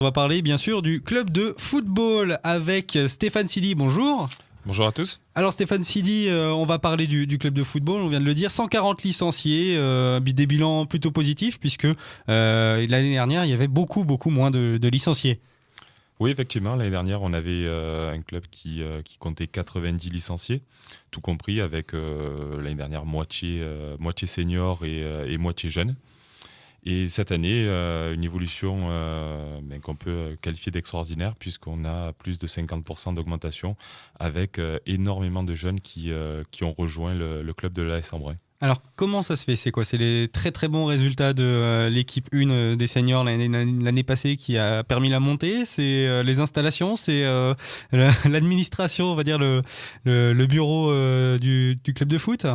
On va parler bien sûr du club de football avec Stéphane Sidi. Bonjour. Bonjour à tous. Alors Stéphane Sidi, on va parler du club de football, on vient de le dire, 140 licenciés, des bilans plutôt positifs puisque l'année dernière il y avait beaucoup moins de licenciés. Oui, effectivement, l'année dernière, on avait un club qui comptait 90 licenciés, tout compris avec l'année dernière moitié senior et moitié jeune. Et cette année, une évolution qu'on peut qualifier d'extraordinaire puisqu'on a plus de 50% d'augmentation avec énormément de jeunes qui ont rejoint le club de l'AS Embrun. Alors comment ça se fait ? C'est quoi ? C'est les très bons résultats de l'équipe 1 des seniors l'année passée qui a permis la montée ? C'est les installations ? C'est l'administration, on va dire le bureau du club de foot ?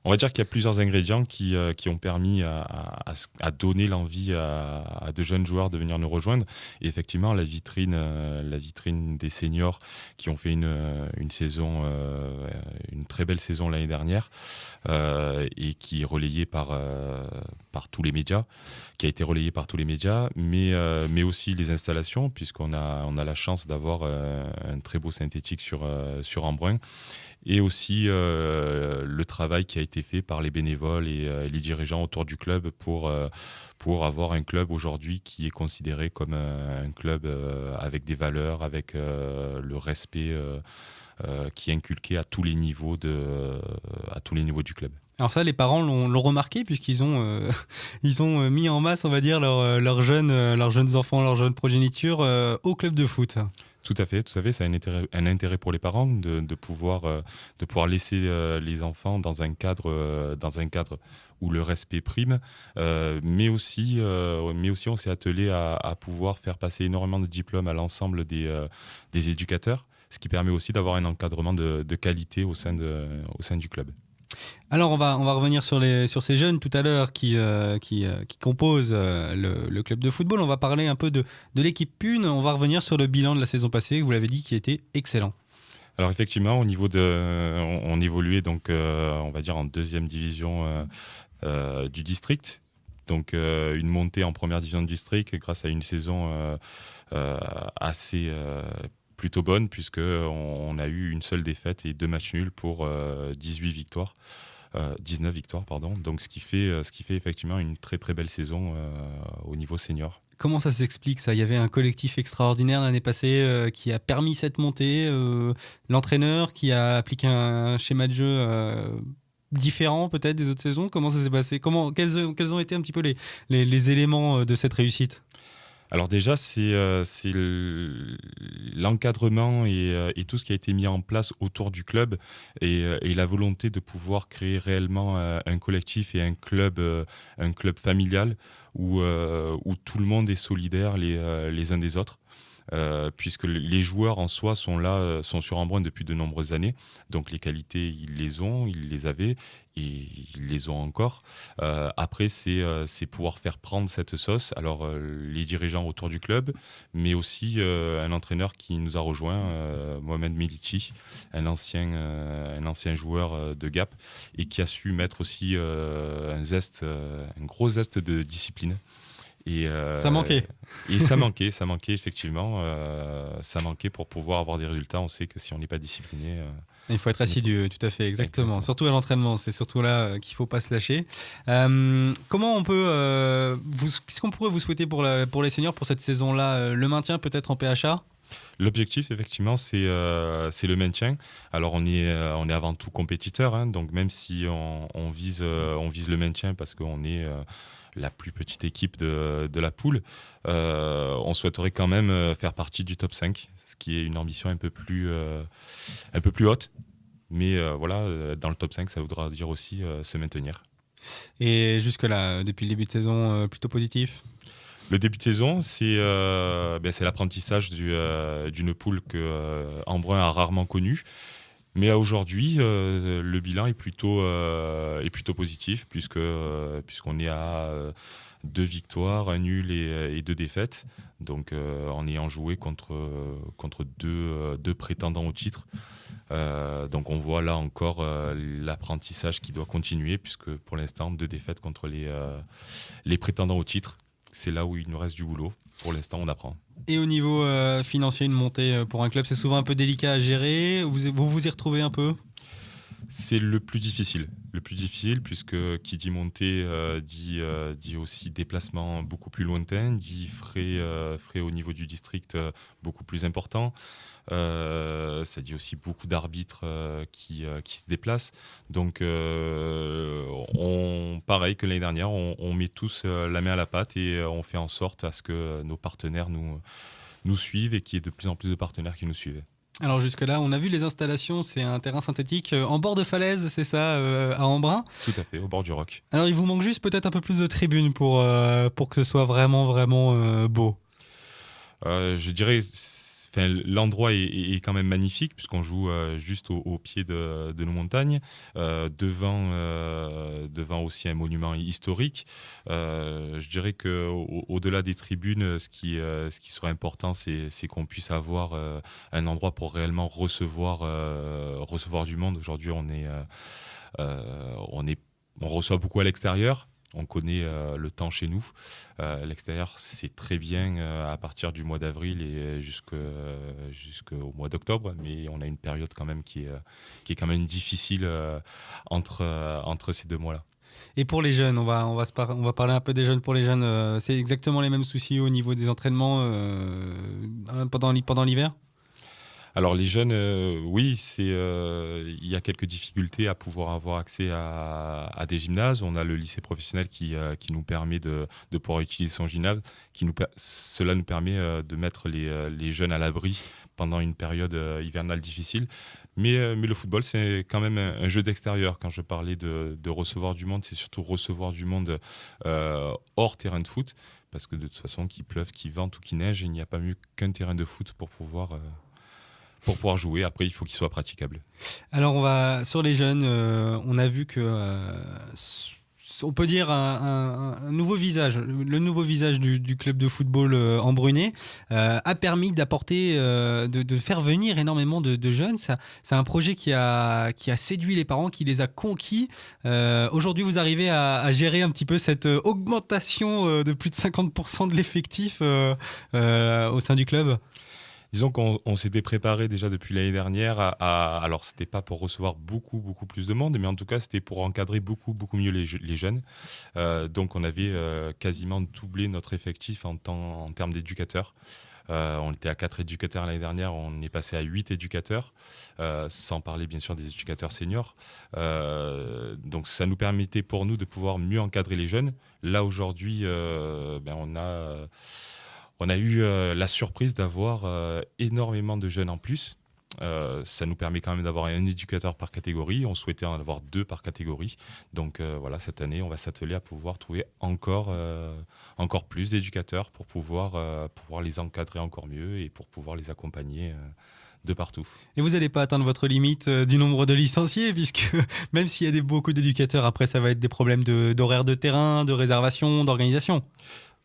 On va dire qu'il y a plusieurs ingrédients qui ont permis à donner l'envie à de jeunes joueurs de venir nous rejoindre. Et effectivement, la vitrine des seniors qui ont fait une saison, une très belle saison l'année dernière et qui est relayée par tous les médias, qui a été relayée par tous les médias, mais aussi les installations, puisqu'on a la chance d'avoir un très beau synthétique sur Embrun. Et aussi le travail qui a été fait par les bénévoles et les dirigeants autour du club pour avoir un club aujourd'hui qui est considéré comme un club avec des valeurs, avec le respect qui est inculqué à tous les niveaux du club. Alors ça, les parents l'ont remarqué puisqu'ils ont ils ont mis en masse, on va dire, leurs jeunes enfants, leurs jeunes progénitures au club de foot. Tout à fait, ça a un intérêt pour les parents de pouvoir laisser les enfants dans un cadre où le respect prime, mais aussi on s'est attelé à pouvoir faire passer énormément de diplômes à l'ensemble des éducateurs, ce qui permet aussi d'avoir un encadrement de qualité au sein du club. Alors on va revenir sur ces jeunes tout à l'heure qui composent le club de football. On va parler un peu de l'équipe 1. On va revenir sur le bilan de la saison passée, vous l'avez dit, qui était excellent. Alors effectivement, on évoluait donc on va dire en deuxième division du district. Donc une montée en première division du district grâce à une saison assez plutôt bonne puisqu'on a eu une seule défaite et 2 matchs nuls pour 19 victoires, pardon. Donc ce qui fait effectivement une très très belle saison au niveau senior. Comment ça s'explique ça ? Il y avait un collectif extraordinaire l'année passée qui a permis cette montée, l'entraîneur qui a appliqué un schéma de jeu différent peut-être des autres saisons. Comment ça s'est passé ? Quels ont été un petit peu les éléments de cette réussite ? Alors déjà, c'est l'encadrement et tout ce qui a été mis en place autour du club et la volonté de pouvoir créer réellement un collectif et un club familial où tout le monde est solidaire les uns des autres. Puisque les joueurs en soi sont sur Embrun depuis de nombreuses années, donc les qualités ils les avaient et ils les ont encore. Après c'est pouvoir faire prendre cette sauce, alors les dirigeants autour du club, mais aussi un entraîneur qui nous a rejoint, Mohamed Milici, un ancien joueur de Gap et qui a su mettre aussi un gros zeste de discipline. Et ça manquait. Et ça manquait effectivement. Ça manquait pour pouvoir avoir des résultats. On sait que si on n'est pas discipliné... il faut être assidu, tout à fait, exactement. Surtout à l'entraînement, c'est surtout là qu'il ne faut pas se lâcher. Comment on peut... qu'est-ce qu'on pourrait vous souhaiter pour les seniors pour cette saison-là ? Le maintien peut-être en PHA ? L'objectif, effectivement, c'est le maintien. Alors, on est avant tout compétiteur, hein, donc même si on vise le maintien parce qu'on est la plus petite équipe de la poule, on souhaiterait quand même faire partie du top 5, ce qui est une ambition un peu plus haute. Mais voilà, dans le top 5, ça voudra dire aussi se maintenir. Et jusque-là, depuis le début de saison, plutôt positif ? Le début de saison, c'est l'apprentissage d'une poule que Embrun a rarement connue. Mais aujourd'hui, le bilan est plutôt positif puisqu'on est à 2 victoires, 1 nul et 2 défaites. Donc en ayant joué contre deux prétendants au titre. Donc on voit là encore l'apprentissage qui doit continuer puisque pour l'instant 2 défaites contre les prétendants au titre. c'est là où il nous reste du boulot. Pour l'instant, on apprend. Et au niveau financier, une montée pour un club, c'est souvent un peu délicat à gérer. Vous y retrouvez un peu? C'est le plus difficile. Le plus difficile, puisque qui dit montée dit aussi déplacement beaucoup plus lointain, dit frais au niveau du district beaucoup plus important. Ça dit aussi beaucoup d'arbitres qui se déplacent. Donc, pareil que l'année dernière, on met tous la main à la pâte et on fait en sorte à ce que nos partenaires nous suivent et qu'il y ait de plus en plus de partenaires qui nous suivent. Alors jusque-là, on a vu les installations, c'est un terrain synthétique en bord de falaise, c'est ça, à Embrun. Tout à fait, au bord du Roc. Alors il vous manque juste peut-être un peu plus de tribunes pour que ce soit vraiment, vraiment beau. Je dirais, l'endroit est quand même magnifique puisqu'on joue juste au pied de nos montagnes, devant aussi un monument historique. Je dirais qu'au-delà des tribunes, ce qui serait important, c'est qu'on puisse avoir un endroit pour réellement recevoir du monde. Aujourd'hui, on reçoit beaucoup à l'extérieur. On connaît le temps chez nous. L'extérieur, c'est très bien à partir du mois d'avril et jusqu'au mois d'octobre. Mais on a une période quand même qui est quand même difficile entre ces 2 mois-là. Et pour les jeunes, on va parler un peu des jeunes. Pour les jeunes, c'est exactement les mêmes soucis au niveau des entraînements pendant l'hiver? Alors les jeunes, oui, il y a quelques difficultés à pouvoir avoir accès à des gymnases. On a le lycée professionnel qui nous permet de pouvoir utiliser son gymnase. Cela nous permet de mettre les jeunes à l'abri pendant une période hivernale difficile. Mais le football, c'est quand même un jeu d'extérieur. Quand je parlais de recevoir du monde, c'est surtout recevoir du monde hors terrain de foot. Parce que de toute façon, qu'il pleuve, qu'il vente ou qu'il neige, il n'y a pas mieux qu'un terrain de foot pour pouvoir jouer. Après, il faut qu'il soit praticable. Alors, sur les jeunes, on a vu que, on peut dire, un nouveau visage, le nouveau visage du club de football embrunais a permis d'apporter, de faire venir énormément de jeunes. C'est un projet qui a séduit les parents, qui les a conquis. Aujourd'hui, vous arrivez à gérer un petit peu cette augmentation de plus de 50% de l'effectif au sein du club? Disons qu'on s'était préparé déjà depuis l'année dernière alors c'était pas pour recevoir beaucoup plus de monde, mais en tout cas c'était pour encadrer beaucoup mieux les jeunes. Donc on avait quasiment doublé notre effectif en termes d'éducateurs. On était à 4 éducateurs l'année dernière, on est passé à 8 éducateurs, sans parler bien sûr des éducateurs seniors. Donc ça nous permettait pour nous de pouvoir mieux encadrer les jeunes. Là aujourd'hui, on a eu la surprise d'avoir énormément de jeunes en plus. Ça nous permet quand même d'avoir un éducateur par catégorie. On souhaitait en avoir 2 par catégorie. Donc voilà, cette année, on va s'atteler à pouvoir trouver encore plus d'éducateurs pour pouvoir les encadrer encore mieux et pour pouvoir les accompagner de partout. Et vous n'allez pas atteindre votre limite du nombre de licenciés, puisque même s'il y a beaucoup d'éducateurs, après ça va être des problèmes d'horaire de terrain, de réservation, d'organisation.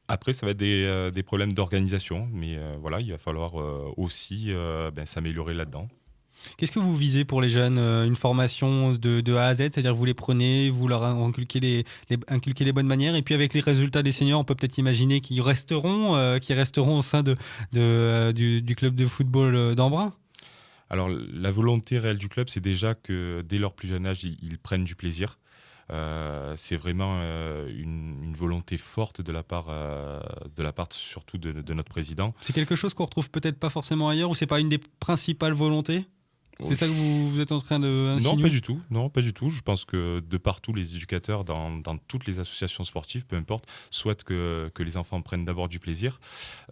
Après, ça va être des problèmes d'organisation, mais voilà, il va falloir aussi s'améliorer là-dedans. Qu'est-ce que vous visez pour les jeunes? Une formation de A à Z, c'est-à-dire que vous les prenez, vous leur inculquez les bonnes manières, et puis avec les résultats des seniors, on peut peut-être imaginer qu'ils resteront au sein du club de football d'Embrun? Alors, la volonté réelle du club, c'est déjà que dès leur plus jeune âge, ils prennent du plaisir. C'est vraiment une volonté forte de la part surtout de notre président. C'est quelque chose qu'on retrouve peut-être pas forcément ailleurs, ou c'est pas une des principales volontés? C'est ça que vous êtes en train de insinuer? Non, pas du tout. Je pense que de partout, les éducateurs, dans toutes les associations sportives, peu importe, souhaitent que les enfants prennent d'abord du plaisir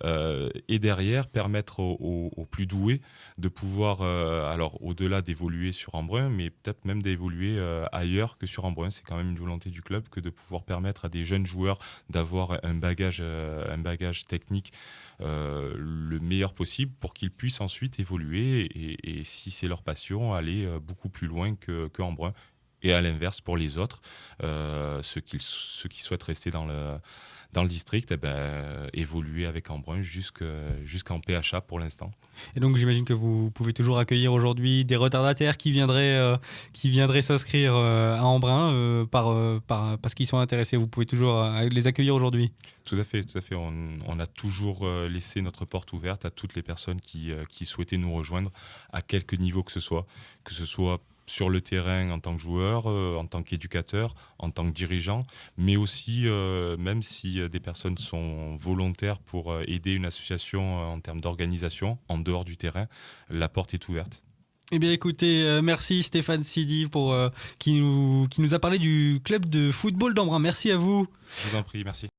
et derrière permettre aux plus doués de pouvoir, alors au-delà d'évoluer sur Embrun, mais peut-être même d'évoluer ailleurs que sur Embrun. C'est quand même une volonté du club que de pouvoir permettre à des jeunes joueurs d'avoir un bagage technique le meilleur possible pour qu'ils puissent ensuite évoluer et si c'est leur passion, aller beaucoup plus loin que Embrun Et à l'inverse, pour les autres, ceux qui souhaitent rester dans le district, évoluer avec Embrun jusqu'en PHA pour l'instant. Et donc j'imagine que vous pouvez toujours accueillir aujourd'hui des retardataires qui viendraient s'inscrire à Embrun parce qu'ils sont intéressés. Vous pouvez toujours les accueillir aujourd'hui. Tout à fait, tout à fait. On a toujours laissé notre porte ouverte à toutes les personnes qui souhaitaient nous rejoindre à quelque niveau que ce soit sur le terrain en tant que joueur, en tant qu'éducateur, en tant que dirigeant, mais aussi, même si des personnes sont volontaires pour aider une association en termes d'organisation, en dehors du terrain, la porte est ouverte. Eh bien écoutez, merci Stéphane Sidi qui nous a parlé du club de football d'Embrun. Merci à vous. Je vous en prie, merci.